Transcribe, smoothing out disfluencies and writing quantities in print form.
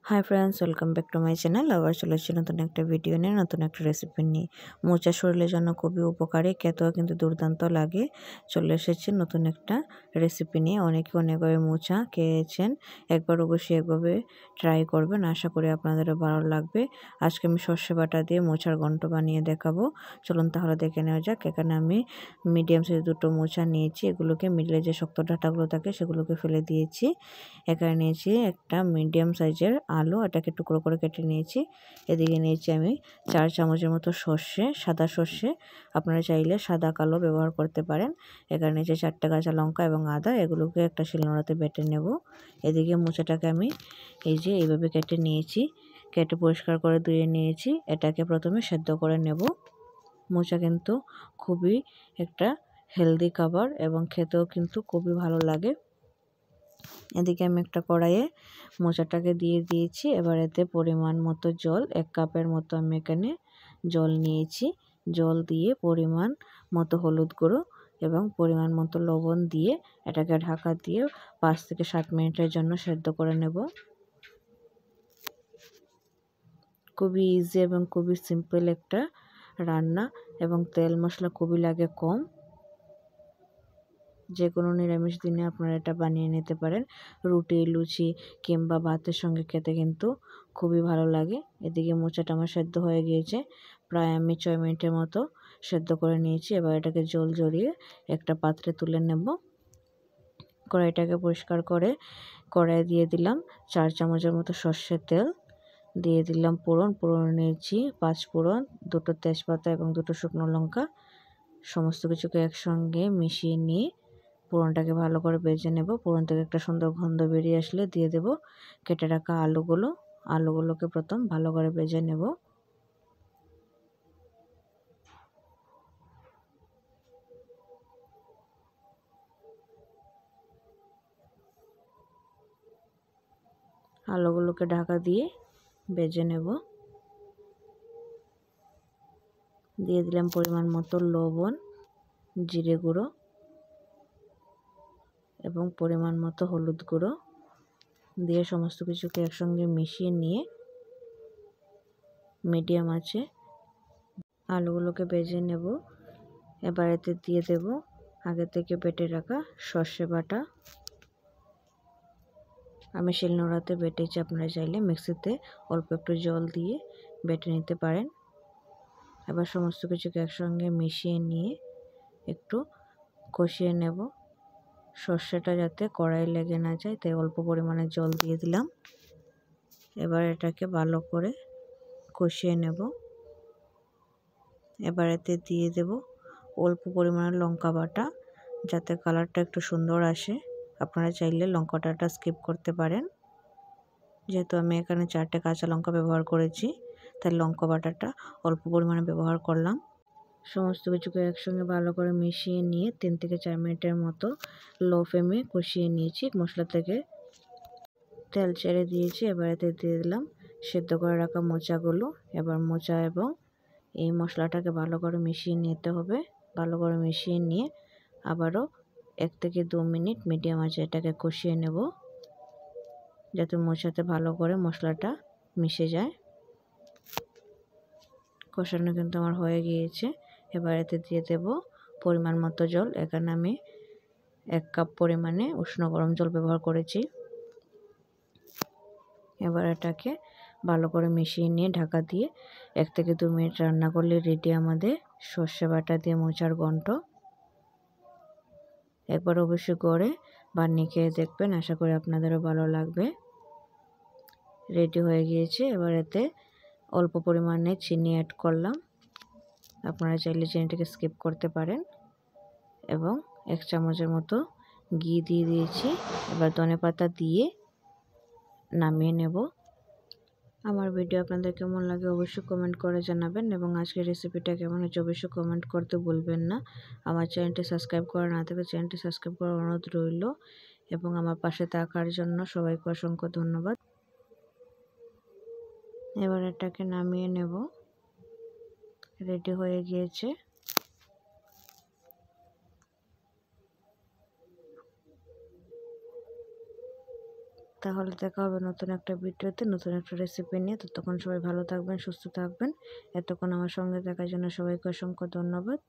Hi friends, welcome back to my channel. আবার চলে এসেছি নতুন একটা ভিডিও নিয়ে, নতুন একটা রেসিপি নিয়ে। মোচা শরীরের জন্য খুবই উপকারী, খেতেও কিন্তু দুর্দান্ত লাগে। চলে এসেছি নতুন একটা রেসিপি নিয়ে। অনেকে অনেকভাবে মোচা খেয়েছেন, একবার অবশ্যই একভাবে ট্রাই করবেন, আশা করি আপনাদেরও ভালো লাগবে। আজকে আমি সর্ষে বাটা দিয়ে মোচার ঘন্ট বানিয়ে দেখাবো। চলুন তাহলে দেখে নেওয়া যাক। এখানে আমি মিডিয়াম সাইজ দুটো মোচা নিয়েছি, এগুলোকে মিডলে যে শক্ত ডাঁটাগুলো থাকে সেগুলোকে ফেলে দিয়েছি। এখানে নিয়েছি একটা মিডিয়াম সাইজের আলু, এটাকে টুকরো করে কেটে নিয়েছি। এদিকে নিয়েছি আমি 4 চামচের মতো সর্ষে, সাদা সর্ষে, আপনারা চাইলে সাদা কালো ব্যবহার করতে পারেন। এখানে নিয়েছি 4টে কাঁচা লঙ্কা এবং আদা, এগুলোকে একটা শিলনোড়াতে বেটে নেব। এদিকে মোচাটাকে আমি এইভাবে কেটে নিয়েছি, কেটে পরিষ্কার করে ধুয়ে নিয়েছি। এটাকে প্রথমে সেদ্ধ করে নেব। মোচা কিন্তু খুবই একটা হেলদি খাবার এবং খেতেও কিন্তু খুবই ভালো লাগে। এদিকে আমি একটা কড়াইয়ে মোচাটাকে দিয়ে দিয়েছি। এবার এতে পরিমাণ মতো জল, 1 কাপের মতো আমি এখানে জল নিয়েছি। জল দিয়ে পরিমাণ মতো হলুদ গুঁড়ো এবং পরিমাণ মতো লবণ দিয়ে এটাকে ঢাকা দিয়ে 5 থেকে 7 মিনিটের জন্য সেদ্ধ করে নেব। খুবই ইজি এবং খুবই সিম্পল একটা রান্না এবং তেল মশলা খুবই লাগে কম। যে কোনো নিরামিষ দিনে আপনারা এটা বানিয়ে নিতে পারেন। রুটি, লুচি কিংবা ভাতের সঙ্গে খেতে কিন্তু খুবই ভালো লাগে। এদিকে মোচাটা আমার সেদ্ধ হয়ে গিয়েছে, প্রায় আমি 6 মিনিটের মতো সেদ্ধ করে নিয়েছি। এবার এটাকে জল ঝরিয়ে একটা পাত্রে তুলে নেব। কড়াইটাকে পরিষ্কার করে কড়াইয়ে দিয়ে দিলাম 4 চামচের মতো সর্ষের তেল, দিয়ে দিলাম ফোড়ন নিয়েছি 5 ফোড়ন, 2টো তেজপাতা এবং 2টো শুকনো লঙ্কা। সমস্ত কিছুকে একসঙ্গে মিশিয়ে নিয়ে ফোড়নটাকে ভালো করে ভেজে নেব। ফোড়ন থেকে একটা সুন্দর গন্ধ বেরিয়ে আসলে দিয়ে দেব কেটে রাখা আলুগুলোকে প্রথম ভালো করে ভেজে নেব। আলুগুলোকে ঢাকা দিয়ে ভেজে নেব। দিয়ে দিলাম পরিমাণ মতো লবণ, জিরে গুঁড়ো এবং পরিমাণ মতো হলুদ গুঁড়ো দিয়ে সমস্ত কিছুকে একসঙ্গে মিশিয়ে নিয়ে মিডিয়াম আঁচে আলুগুলোকে ভেজে নেব। এবার এতে দিয়ে দেব আগে থেকে বেটে রাখা সর্ষে বাটা। আমি শিলনোড়াতে বেটেছি, আপনারা চাইলে মিক্সিতে অল্প একটু জল দিয়ে বেটে নিতে পারেন। এবার সমস্ত কিছুকে একসঙ্গে মিশিয়ে নিয়ে একটু কষিয়ে নেব। সর্ষেটা যাতে কড়াই লেগে না যায় তাই অল্প পরিমাণে জল দিয়ে দিলাম। এবার এটাকে ভালো করে কষিয়ে নেব। এবার এতে দিয়ে দেব অল্প পরিমাণে লঙ্কা বাটা, যাতে কালারটা একটু সুন্দর আসে। আপনারা চাইলে লঙ্কা বাটাটা স্কিপ করতে পারেন। যেহেতু আমি এখানে 4টে কাঁচা লঙ্কা ব্যবহার করেছি তাই লঙ্কা বাটাটা অল্প পরিমাণে ব্যবহার করলাম। সমস্ত কিছুকে একসঙ্গে ভালো করে মিশিয়ে নিয়ে 3 থেকে 4 মিনিটের মতো লো ফ্লেমে কষিয়ে নিয়েছি। মশলা থেকে তেল ছেড়ে দিয়েছি। এবার এতে দিয়ে দিলাম সেদ্ধ করে রাখা মোচাগুলো। এবার মোচা এবং এই মশলাটাকে ভালো করে মিশিয়ে নিতে হবে। ভালো করে মিশিয়ে নিয়ে আবারও 1 থেকে 2 মিনিট মিডিয়াম আঁচে এটাকে কষিয়ে নেব, যাতে মোচাতে ভালো করে মশলাটা মিশে যায়। কষানো কিন্তু আমার হয়ে গিয়েছে। এবার এতে দিয়ে দেব পরিমাণ মতো জল। এখানে আমি 1 কাপ পরিমাণে উষ্ণ গরম জল ব্যবহার করেছি। এবার এটাকে ভালো করে মিশিয়ে নিয়ে ঢাকা দিয়ে 1 থেকে 2 মিনিট রান্না করলে রেডি আমাদের সর্ষে বাটা দিয়ে মোচার ঘন্ট। একবার অবশ্যই করে বানিয়ে খেয়ে দেখবেন, আশা করি আপনাদেরও ভালো লাগবে। রেডি হয়ে গিয়েছে। এবার এতে অল্প পরিমাণে চিনি অ্যাড করলাম, আপনারা চাইলে চিনিটাকে স্কিপ করতে পারেন। এবং 1 চামচের মতো ঘি দিয়ে দিয়েছি। এবার ধনেপাতা দিয়ে নামিয়ে নেব। আমার ভিডিও আপনাদের কেমন লাগে অবশ্যই কমেন্ট করে জানাবেন এবং আজকের রেসিপিটা কেমন হয়েছে অবশ্যই কমেন্ট করতে ভুলবেন না। আমার চ্যানেলটি সাবস্ক্রাইব করা না থাকলে চ্যানেলটি সাবস্ক্রাইব করার অনুরোধ রইল এবং আমার পাশে থাকার জন্য সবাইকে অসংখ্য ধন্যবাদ। এবার এটাকে নামিয়ে নেব। রেডি হয়ে গিয়েছে। তাহলে দেখা হবে নতুন একটা ভিডিওতে, নতুন একটা রেসিপি নিয়ে। ততক্ষণ সবাই ভালো থাকবেন, সুস্থ থাকবেন। এতক্ষণ আমার সঙ্গে থাকার জন্য সবাইকে অসংখ্য ধন্যবাদ।